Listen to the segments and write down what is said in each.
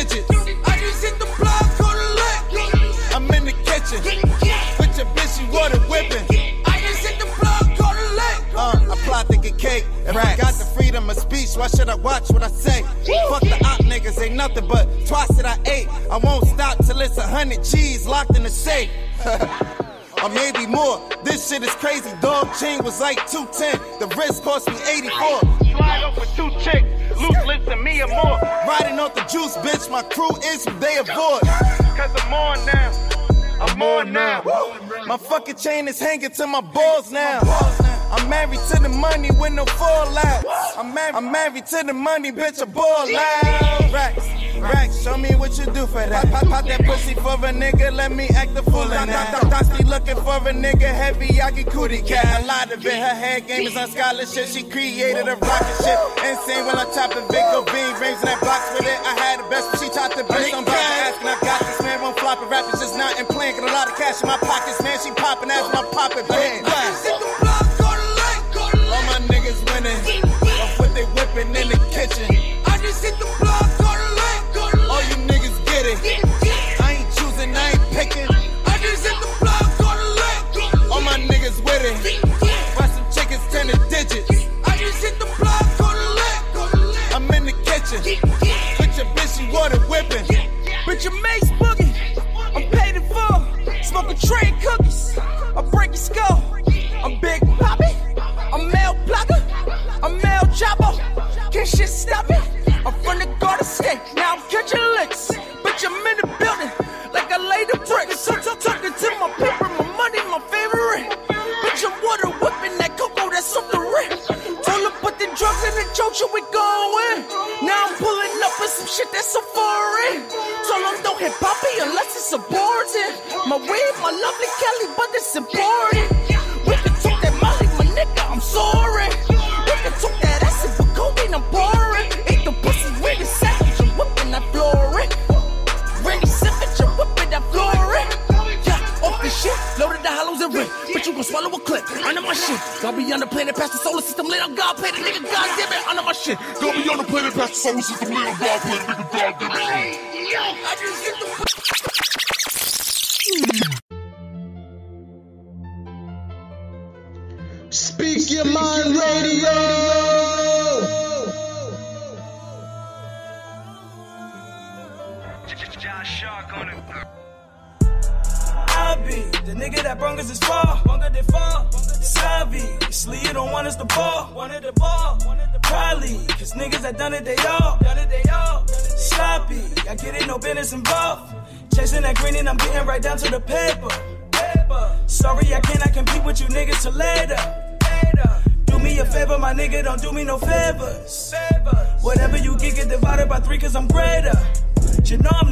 digits. I just hit the block, go to lick. I'm in the kitchen. With your bitch, she water whipping. I just hit the block, go to lick. I plot to get cake. If I got the freedom of speech, why should I watch what I say? Fuck the op niggas, ain't nothing but twice that I ate. I won't stop till it's 100 G's locked in the safe. Or maybe more. This shit is crazy, dog. Chain was like 210. The wrist cost me 84. Slide up for 2 chicks. Loose lips and me or more. Riding off the juice, bitch. My crew is who they avoid. Cause I'm on now. I'm on now. My fucking chain is hanging to my balls now. I'm married to the money with no fallout. I'm married to the money, bitch. I ball out. Racks, show me what you do for that. Pop that pussy for a nigga, let me act the fool in that. Dosky looking for a nigga heavy, I get cootie cat. A lot of it, her head game is on scholarship. She created a rocket ship. Insane when I chop the Vico beam, rings in that box with it. I had the best, but she chopped the bitch. I'm about to ask, and I got this man won't flop it. Rappers just not in playing, got a lot of cash in my pockets, man. She popping ass when I pop it, bam. All my niggas winning, off what they whipping in the kitchen. I just hit the block, go to lick. All you niggas get it. I ain't choosing, I ain't picking. I just hit the block, go to lick. All my niggas with it. Buy some chickens, 10 digits. I just hit the block, go to lick. I'm in the kitchen. With your bitch, she water whipping. Bitch, your mace boogie. I'm paid in full. Smoking tray cookies. I break your skull. I'm Big Poppy. I'm male plugger. I'm male chopper. Can't shit stop me. I'm from the Garden State. Now I'm catching licks. Bitch, I'm in the building like I laid the bricks. Talking to my paper, my money, my favorite. Bitch, I'm water whipping that cocoa that's off the rip. Told her put the drugs in the chocha, we going. Now I'm pulling up with some shit that's so foreign. Told them don't hit Poppy unless it's aborted. My weed, my lovely Kelly, but it's important. We can talk that Molly, my nigga, I'm sorry. We can talk that acid, but cocaine, I'm pouring. Eat the pussy with the savage, I'm whipping that flooring. Randy Savage, I'm whipping that flooring. Yeah, off the shit, loaded the hollows and ring. But you gon' swallow a clip, under my shit. Gonna be on the planet past the solar system, lit on God, play the nigga, God damn it, under my shit. Gonna be on the planet past the solar system, lit on God, play the nigga, God damn it. Yo, I just hit the Speak Your Mind Radio. I'll be the nigga that brung us this far. Savvy, sleep, you don't want us to ball. Probably, cause niggas that done it, they all. Sloppy, I get it, no business involved. Chasing that green and I'm getting right down to the paper. Sorry, I cannot compete with you niggas till later. Do me a favor, my nigga, don't do me no favors. Whatever you get divided by 3 cause I'm greater. You know I'm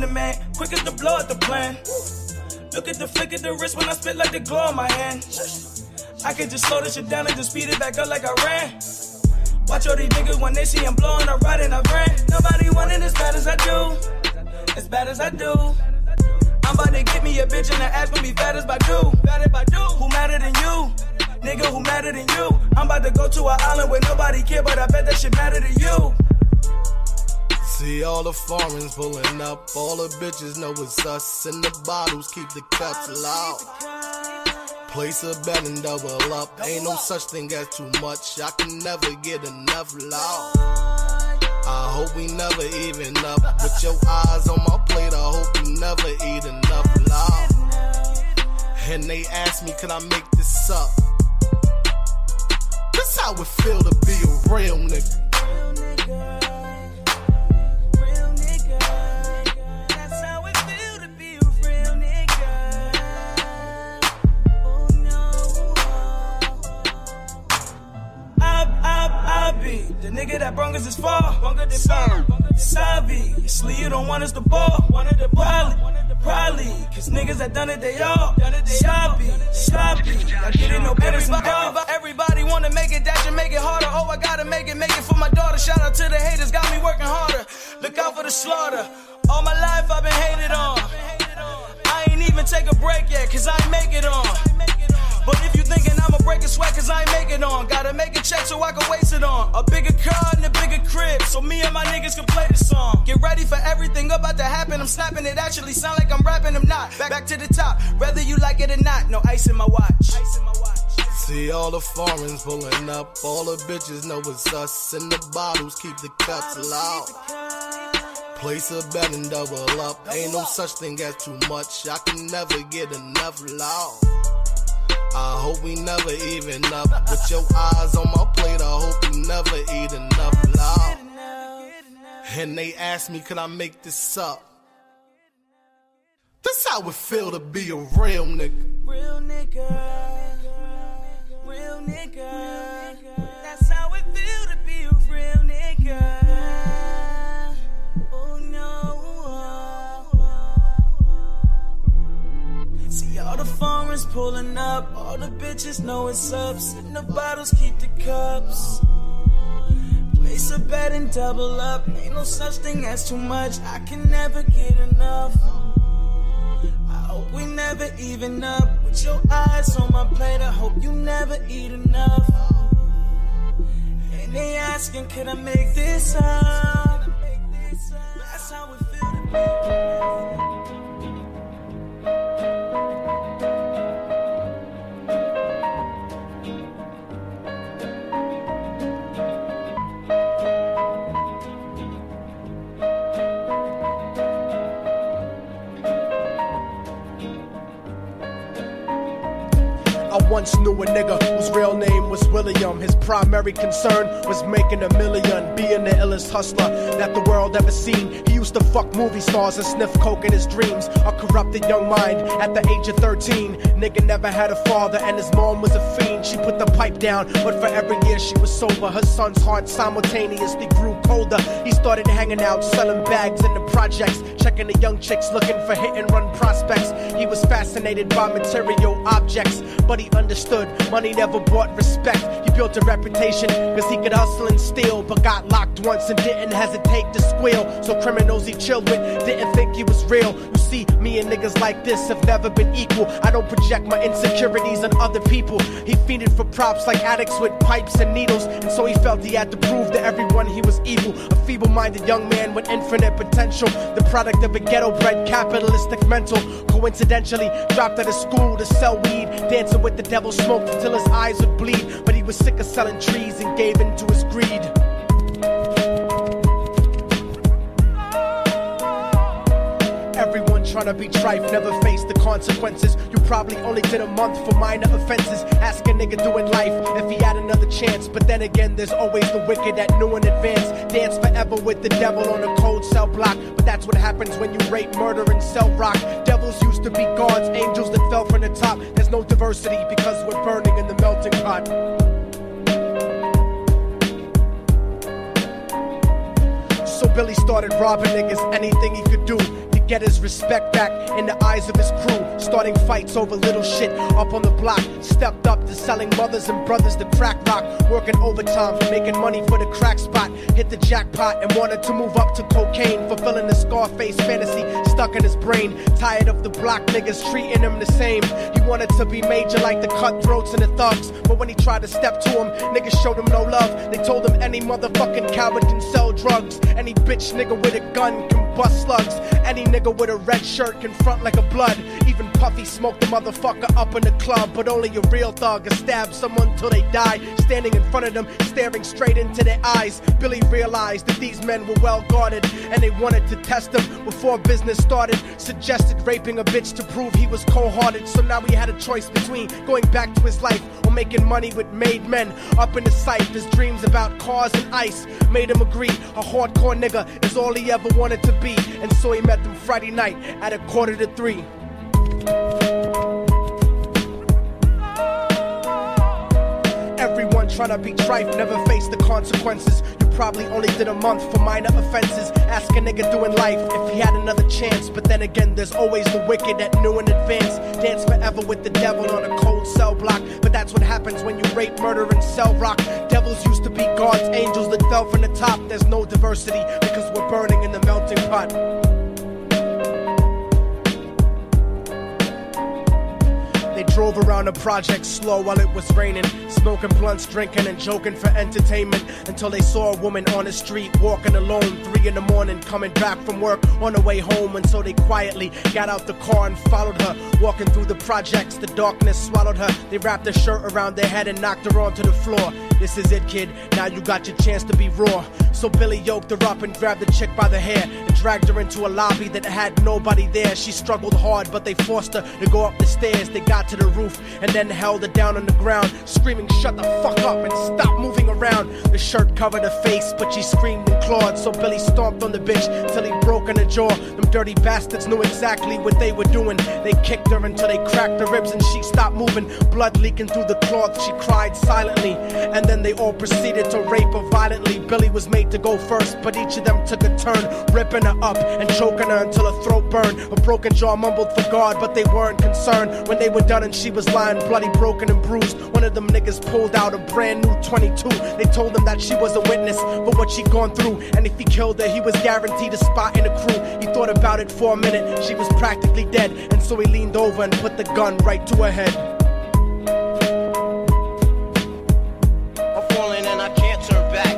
the man. Quick as the blow at the plan. Look at the flick of the wrist when I spit like the glow on my hand. I can just slow this shit down and just speed it back up like I ran. Watch all these niggas when they see I'm blowing, I ride and I ran. Nobody want it as bad as I do. As bad as I do. I'm about to get me a bitch and the ass gon' be fat as Badu. Who madder than you? Nigga, who madder than you? I'm about to go to an island where nobody care, but I bet that shit matter to you. See all the foreigns pulling up, all the bitches know it's us, and the bottles keep the cups loud. Place a bet and double up, ain't no such thing as too much, I can never get enough loud. I hope we never even up, with your eyes on my plate, I hope you never eat enough loud. And they ask me, can I make this up? This how it feel to be a real nigga. The nigga that brung us this far. Savvy, sleep, you don't want us to ball. Probably, cause niggas that done it, they all. Sloppy, I get it, no business involved. Everybody wanna make it, that should make it harder. Oh, I gotta make it for my daughter. Shout out to the haters, got me working harder. Look out for the slaughter. All my life I've been hated on. I ain't even take a break yet, cause I ain't make it on. But if you thinking I'ma break a sweat cause I ain't make it on, gotta make a check so I can waste it on a bigger car and a bigger crib, so me and my niggas can play the song. about to happen, I'm snapping it, actually sound like I'm rapping, I'm not. Back to the top, whether you like it or not, no ice in my watch. See all the foreigns pulling up, all the bitches know it's us, and the bottles keep the cuts loud. Place a bet and double up, ain't no such thing as too much, I can never get enough loud. I hope we never even up, with your eyes on my plate, I hope you never eat enough loud. And they asked me, could I make this up? This how it feel to be a real nigga. Real nigga, real nigga. That's how it feel to be a real nigga. Oh no. See all the foreigners pulling up, all the bitches know it's up. Sitting the bottles, keep the cups. Place a bet and double up. Ain't no such thing as too much, I can never get enough. I hope we never even up. With your eyes on my plate, I hope you never eat enough. And they asking, can I make this up? That's how it feel to me. I once knew a nigga whose real name was William. His primary concern was making $1 million, being the illest hustler that the world ever seen. He used to fuck movie stars and sniff coke in his dreams. A corrupted young mind at the age of 13. Nigga never had a father and his mom was a fiend. She put the pipe down, but for every year she was sober. Her son's heart simultaneously grew colder. He started hanging out, selling bags in the projects, checking the young chicks looking for hit and run prospects. He was fascinated by material objects, but he understood money never bought respect. He built a reputation cause he could hustle and steal, but got locked once and didn't hesitate to squeal. So criminals he chilled with didn't think he was real. You see, me and niggas like this have never been equal. I don't project my insecurities on other people. He fiended for props like addicts with pipes and needles, and so he felt he had to prove to everyone he was evil. A feeble-minded young man with infinite potential, the product of a ghetto-bred capitalistic mental. Coincidentally dropped out of school to sell weed, dancing with the devil, smoked until his eyes would bleed. But he was sick of selling trees and gave in to his greed. Everyone trying to be trife never faced the consequences. You probably only did a month for minor offenses. Ask a nigga doing life if he had another chance. But then again, there's always the wicked that knew in advance. Dance forever with the devil on a cold cell block. But that's what happens when you rape, murder, and sell rock. Devils used to be gods, angels that fell from the top. There's no diversity because we're burning in the melting pot. So Billy started robbing niggas, anything he could do to get his respect back in the eyes of his crew. Starting fights over little shit up on the block. Stepped up to selling mothers and brothers the crack rock. Working overtime, making money for the crack spot. Hit the jackpot and wanted to move up to cocaine. Fulfilling the Scarface fantasy stuck in his brain. Tired of the block niggas treating him the same. He wanted to be major like the cutthroats and the thugs. But when he tried to step to him, niggas showed him no love. They told him any motherfucking coward can sell drugs. Any bitch nigga with a gun can bust slugs. Any nigga with a red shirt can front like a blood. Even Puffy smoked the motherfucker up in the club. But only a real thug can stab someone till they die. Standing in front of them, staring straight into their eyes, Billy realized that these men were well guarded, and they wanted to test him before business started. Suggested raping a bitch to prove he was cold-hearted. So now he had a choice between going back to his life or making money with made men. Up in the sight, his dreams about cars and ice made him agree a hardcore nigga is all he ever wanted to be. And so he met them Friday night at 2:45. Everyone trying to be trife never faced the consequences. You probably only did a month for minor offenses. Ask a nigga doing life if he had another chance. But then again, there's always the wicked that knew in advance. Dance forever with the devil on a cold cell block. But that's what happens when you rape, murder, and sell rock. Devils used to be gods, angels that fell from the top. There's no diversity because we're burning in the melting pot. They drove around the project slow while it was raining, smoking blunts, drinking and joking for entertainment, until they saw a woman on the street walking alone, 3 in the morning, coming back from work on the way home. And so they quietly got out the car and followed her, walking through the projects. The darkness swallowed her. They wrapped her shirt around their head and knocked her onto the floor. This is it, kid, now you got your chance to be raw. So Billy yoked her up and grabbed the chick by the hair and dragged her into a lobby that had nobody there. She struggled hard, but they forced her to go up the stairs. They got to the roof and then held her down on the ground, screaming, "Shut the fuck up and stop moving around." The shirt covered her face, but she screamed and clawed. So Billy stomped on the bitch till he broke in her jaw. Them dirty bastards knew exactly what they were doing. They kicked her until they cracked her ribs and she stopped moving, blood leaking through the cloth. She cried silently, and then they all proceeded to rape her violently. Billy was made to go first, but each of them took a turn, ripping her up and choking her until her throat burned. Her broken jaw mumbled for God, but they weren't concerned. When they were done and she was lying bloody, broken and bruised, one of them niggas pulled out a brand new 22. They told him that she was a witness for what she'd gone through, and if he killed her, he was guaranteed a spot in the crew. He thought about it for a minute, she was practically dead, and so he leaned over and put the gun right to her head. I'm falling and I can't turn back.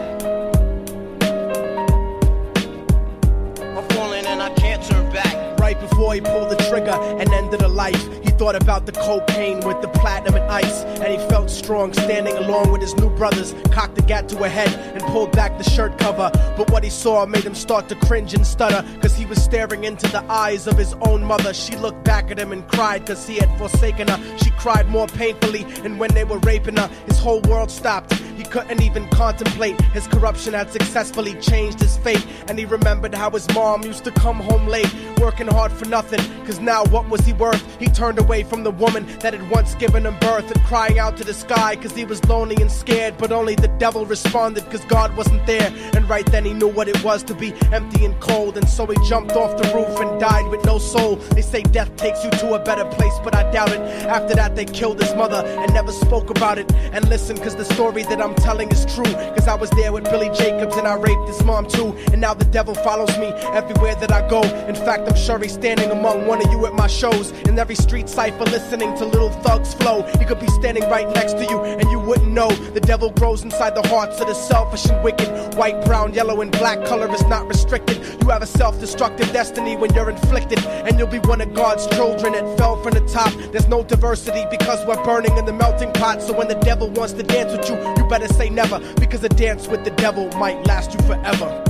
I'm falling and I can't turn back. Right before he pulled the trigger and ended her life, he thought about the cocaine with the platinum and ice, and he felt strong standing along with his new brothers, cocked the gat to her head and pulled back the shirt cover. But what he saw made him start to cringe and stutter, cause he was staring into the eyes of his own mother. She looked back at him and cried cause he had forsaken her. She cried more painfully, and when they were raping her, his whole world stopped. He couldn't even contemplate. His corruption had successfully changed his fate, and he remembered how his mom used to come home late, working hard for nothing, cause now what was he worth? He turned away from the woman that had once given him birth, and crying out to the sky cause he was lonely and scared, but only the devil responded cause God wasn't there. And right then he knew what it was to be empty and cold, and so he jumped off the roof and died with no soul. They say death takes you to a better place, but I doubt it. After that they killed his mother and never spoke about it. And listen, cause the story that I'm telling is true, cause I was there with Billy Jacobs and I raped his mom too. And now the devil follows me everywhere that I go. In fact, I'm sure he's standing among one of you at my shows, in every street cipher listening to Little Thug's flow. He could be standing right next to you and you wouldn't know. The devil grows inside the hearts of the selfish and wicked. White, brown, yellow and black color is not restricted. You have a self-destructive destiny when you're inflicted, and you'll be one of God's children that fell from the top. There's no diversity because we're burning in the melting pot. So when the devil wants to dance with you, you better say never, because a dance with the devil might last you forever.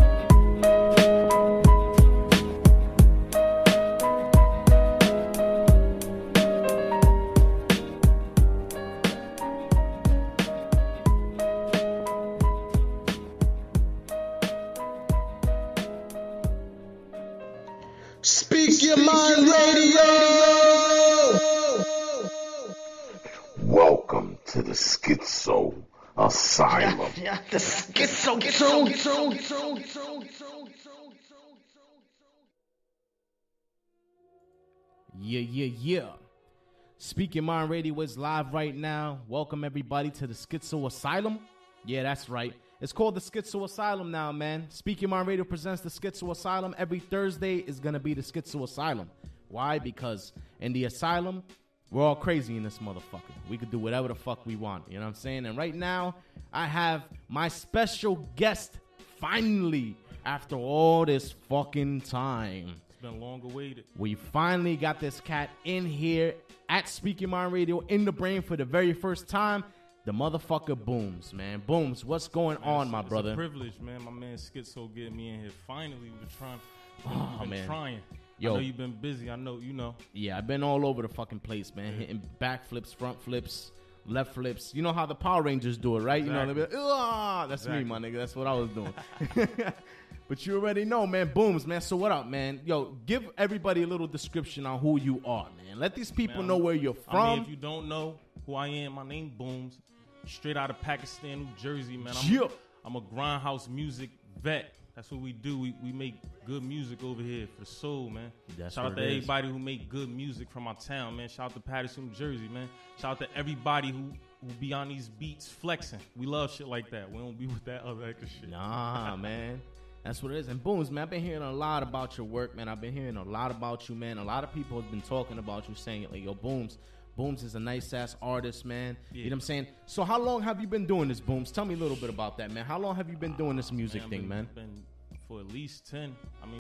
Speak Your Mind Radio. Welcome to the Schizo Asylum. The Schizo. Yeah. Speak Your Mind Radio is live right now. Welcome everybody to the Schizo Asylum. Yeah, that's right. It's called the Schizo Asylum now, man. Speak Your Mind Radio presents the Schizo Asylum. Every Thursday is going to be the Schizo Asylum. Why? Because in the asylum, we're all crazy in this motherfucker. We could do whatever the fuck we want. You know what I'm saying? And right now, I have my special guest finally after all this fucking time. It's been long awaited. We finally got this cat in here at Speak Your Mind Radio in the brain for the very first time. The motherfucker Booms, man. Booms, what's going on, my brother? It's a privilege, man. My man Schizo getting me in here. Finally, we've been trying. Trying. Yo, I know you've been busy. I know, you know. Yeah, I've been all over the fucking place, man. Hitting back flips, front flips, left flips. You know how the Power Rangers do it, right? Exactly. You know, they be like, that's me, my nigga. That's what I was doing. But you already know, man. Booms, man. So what up, man? Yo, give everybody a little description on who you are, man. Let these people know where you're from. I mean, if you don't know who I am, my name Booms. Straight out of Pakistan, New Jersey, man. I'm a grindhouse music vet. That's what we do. We make good music over here for the soul, man. Shout out to everybody who make good music from our town, man. Shout out to Patterson, New Jersey, man. Shout out to everybody who be on these beats flexing. We love shit like that. We don't be with that other extra shit. Nah, man. That's what it is. And Booms, man, I've been hearing a lot about your work, man. I've been hearing a lot about you, man. A lot of people have been talking about you, saying, like, yo, Booms, Booms is a nice ass artist, man. Yeah. You know what I'm saying? So how long have you been doing this, Booms? Tell me a little bit about that, man. How long have you been doing this music thing, man? Been for at least 10. I mean,